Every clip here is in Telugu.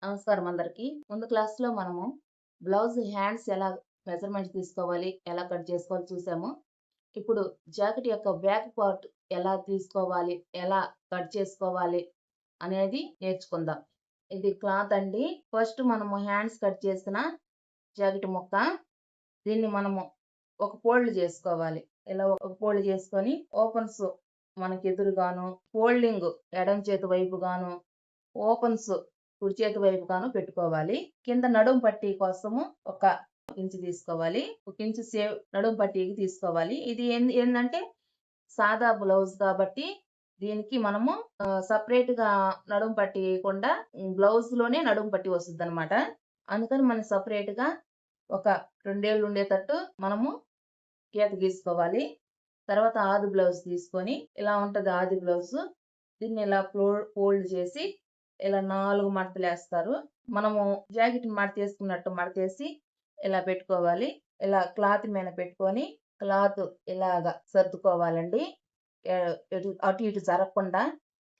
నమస్కారం అందరికి. ముందు క్లాస్‌లో మనము బ్లౌజ్ హ్యాండ్స్ ఎలా మెజర్‌మెంట్స్ తీసుకోవాలి, ఎలా కట్ చేసుకోవాలో చూసాము. ఇప్పుడు జాకెట్ యొక్క బ్యాక్ పార్ట్ ఎలా తీసుకోవాలి, ఎలా కట్ చేసుకోవాలి అనేది నేర్చుకుందాం. ఇది క్లాత్ అండి. ఫస్ట్ మనము హ్యాండ్స్ కట్ చేసిన జాకెట్ ముక్క, దీన్ని మనము ఒక ఫోల్డ్ చేసుకోవాలి. ఇలా ఒక ఫోల్డ్ చేసుకొని ఓపెన్స్ మనకి ఎదురుగాను, ఫోల్డింగ్ ఎడమ చేతి వైపుగాను, ఓపెన్స్ కుడి చేతి వైపుగాను పెట్టుకోవాలి. కింద నడుం పట్టీ కోసము ఒక ఇంచు తీసుకోవాలి. ఒక ఇంచు నడుం పట్టీకి తీసుకోవాలి. ఇది ఏందంటే సాదా బ్లౌజ్ కాబట్టి దీనికి మనము సెపరేట్‌గా నడుం పట్టీ ఎయకుండా బ్లౌజ్‌లోనే నడుం పట్టీ వస్తుందన్నమాట. అందుకని మనం సెపరేట్‌గా ఒక 2 ఏళ్ళు ఉండేటట్టు మనము గీత గీసుకోవాలి. తర్వాత ఆది బ్లౌజ్ తీసుకొని ఇలా ఉంటది ఆది బ్లౌజు. దీన్ని ఇలా ఫోల్డ్ చేసి ఇలా 4 మడతలేస్తారు. మనము జాకెట్‌ని మడతేసుకున్నట్టు మడతేసి ఇలా పెట్టుకోవాలి. ఇలా క్లాత్ మీద పెట్టుకొని క్లాత్ ఇలాగా సర్దుకోవాలండి. అటు ఇటు జరగకుండా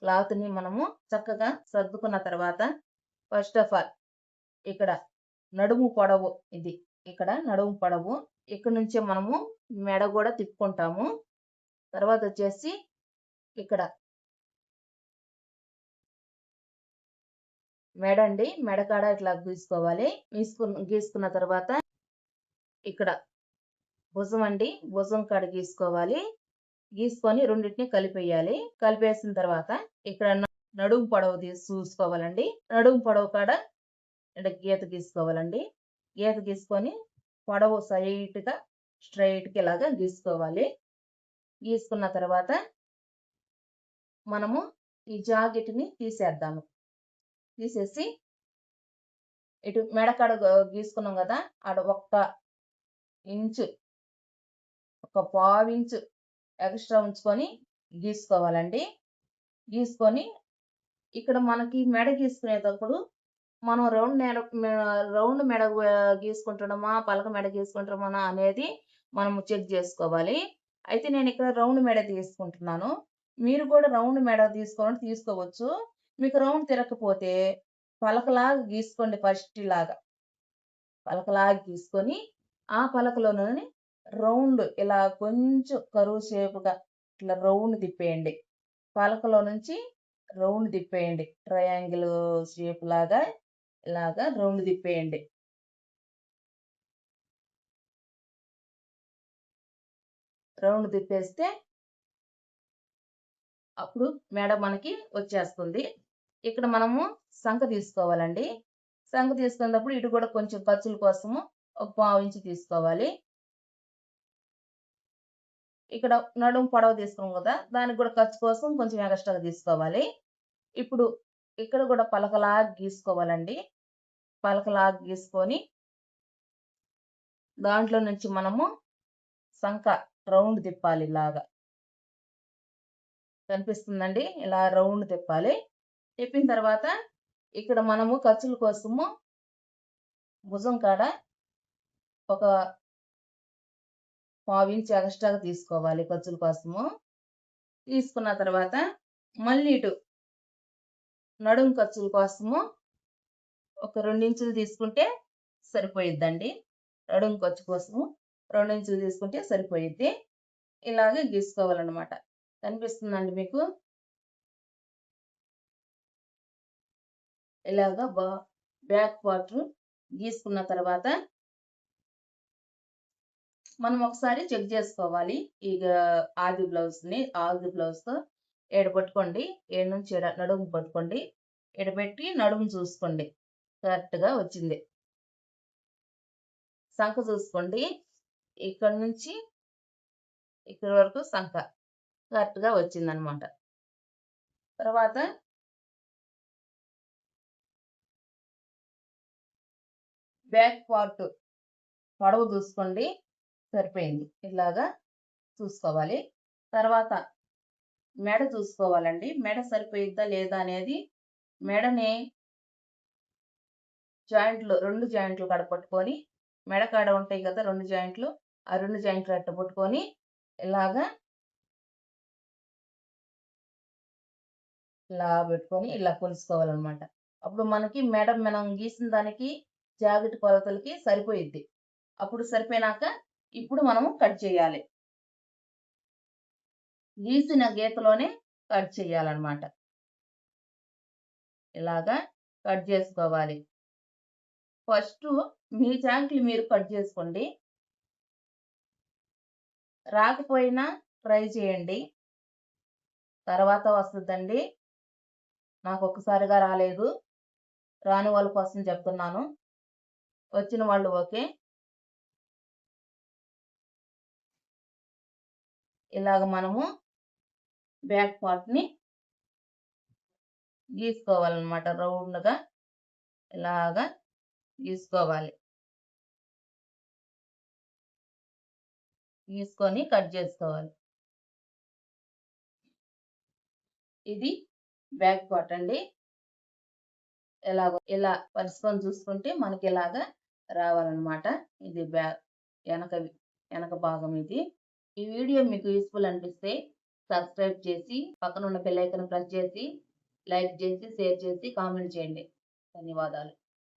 క్లాత్‌ని మనము చక్కగా సర్దుకున్న తర్వాత ఫస్ట్ ఆఫ్ ఆల్ ఇక్కడ నడుము పొడవు ఇది. ఇక్కడ నడుము పొడవు. ఇక్కడ నుంచే మనము మెడ గూడా తిప్పుకుంటాము. తర్వాతొచ్చేసి ఇక్కడ మెడ అండి. మెడ కాడ ఇట్లా గీసుకోవాలి. గీసుకున్న తర్వాత ఇక్కడ భుజం అండి. భుజం కాడ గీసుకోవాలి. గీసుకొని రెండిటిని కలిపేయాలి. కలిపేసిన తర్వాత ఇక్కడ నడుము పొడవు చూసుకోవాలండి. నడుము పొడవు కాడ ఇట్లా గీత గీసుకోవాలండి. గీత గీసుకొని పొడవు స్ట్రెయిట్‌గా ఇలాగా గీసుకోవాలి. గీసుకున్న తర్వాత మనము ఈ జాకెట్‌ని తీసేద్దాము. తీసేసి ఇటు మెడ కాడ గీసుకున్నాం గదా! ఆడ ఒక్క ఇంచు, ఒక పావించు ఎక్స్‌ట్రా ఉంచుకొని గీసుకోవాలండి. గీసుకొని ఇక్కడ మనకి మెడ గీసుకునేటప్పుడు మనం రౌండ్ మెడ గీసుకుంటున్నామా, పలక మెడ గీసుకుంటున్నామా అనేది మనము చెక్ జేసుకోవాలి. అయితే నేనిక్కడ రౌండ్ మెడ తీసుకుంటున్నాను. మీరు కూడా రౌండ్ మెడ తీసుకోవాలంటే తీసుకోవచ్చు. మీకు రౌండ్ తిరగకపోతే పలకలాగా గీసుకోండి ఫస్ట్ ఇలాగా. పలకలాగా గీసుకొని ఆ పలకలోనే రౌండ్ ఇలా కొంచెం కరువు షేపుగా ఇట్లా రౌండ్ తిప్పేయండి. పలకలో నుంచి రౌండ్ తిప్పేయండి. ట్రయాంగిల్ షేప్ లాగా ఇలాగా రౌండ్ తిప్పేయండి. రౌండ్ తిప్పేస్తే అప్పుడు మెడ మనకి వచ్చేస్తుంది. ఇక్కడ మనము సంక తీసుకోవాలండి. సంక తీసుకునేటప్పుడు ఇటు కూడా కొంచెం ఖర్చుల కోసము ఒక పావించి తీసుకోవాలి. ఇక్కడ నడుము పొడవు తీసుకున్నాం కదా! దానికి కూడా ఖర్చు కోసం కొంచెం ఎగస్ట్రాగా తీసుకోవాలి. ఇప్పుడు ఇక్కడ కూడా పలకలాగా గీసుకోవాలండి. పలకలాగా గీసుకొని దాంట్లో నుంచి మనము సంక రౌండ్ తిప్పాలి ఇలాగా. కనిపిస్తుందండి? ఇలా రౌండ్ తిప్పాలి. తిప్పిన తర్వాత ఇక్కడ మనము ఖర్చుల కోసము భుజం కాడ ఒక పావించి ఎగస్ట్రాగా తీసుకోవాలి ఖర్చుల కోసము. తీసుకున్న తర్వాత మళ్ళీ ఇటు నడుము ఖర్చుల కోసము ఒక 2 ఇంచులు తీసుకుంటే సరిపోయిద్దండి. నడుము ఖర్చు కోసము 2 ఇంచులు తీసుకుంటే సరిపోయిద్ది. ఇలాగే గీసుకోవాలన్నమాట. కనిపిస్తుందండి మీకు? ఇలాగా బ్యాక్ పార్ట్ గీసుకున్న తర్వాత మనం ఒకసారి చెక్ చేసుకోవాలి. ఇక ఆది బ్లౌజ్‌తో ఈడ పట్టుకోండి. ఈడ నుంచి ఈడ నడుము పట్టుకోండి. ఈడ పెట్టి నడుము చూసుకోండి. కరెక్ట్‌గా వచ్చింది. సంక చూసుకోండి. ఇక్కడ నుంచి ఇక్కడి వరకు సంక కరెక్ట్‌గా వచ్చిందనమాట. తర్వాత బ్యాక్ పార్ట్ పొడవు చూసుకోండి. సరిపోయింది. ఇలాగా చూసుకోవాలి. తర్వాత మెడ చూసుకోవాలండి. మెడ సరిపోయిద్దా లేదా అనేది మెడని రెండు జాయింట్లు కాడ పట్టుకొని మెడ కాడ ఉంటాయి కదా 2 జాయింట్లు. ఆ 2 జాయింట్లు అట్ట పట్టుకొని ఇలాగా ఇలా పెట్టుకొని ఇలా కొలుసుకోవాలనమాట. అప్పుడు మనకి మనం గీసిన దానికి జాకెట్ కొలతలకి సరిపోయిద్ది. అప్పుడు సరిపోయినాక ఇప్పుడు మనము కట్ చేయాలి. గీసిన గీతలోనే కట్ చేయాలన్నమాట. ఇలాగా కట్ చేసుకోవాలి. ఫస్ట్ మీ జాకెట్లు మీరు కట్ చేసుకోండి. రాకపోయినా ట్రై చేయండి. తర్వాత వస్తదండి. నాకు ఒక్కసారిగా రాలేదు. రాని వాళ్ళ కోసం చెప్తున్నాను. వచ్చిన వాళ్ళు ఓకే. ఇలాగ మనము బ్యాక్ పార్ట్‌ని గీసుకోవాలన్నమాట. రౌండ్‌గా ఇలాగా గీసుకోవాలి. గీసుకొని కట్ చేసుకోవాలి. ఇది బ్యాక్ పార్ట్ అండి. ఇలా పరుచుకొని చూసుకుంటే మనకి ఇలాగా రావాలన్నమాట. ఇది ఎనక భాగం ఇది. ఈ వీడియో మీకు యూజ్‌ఫుల్ అనిపిస్తే సబ్స్క్రైబ్ చేసి, పక్కనున్న బెల్ ఐకాన్ ప్రెస్ చేసి, లైక్ చేసి, షేర్ చేసి, కామెంట్ చేయండి. ధన్యవాదాలు.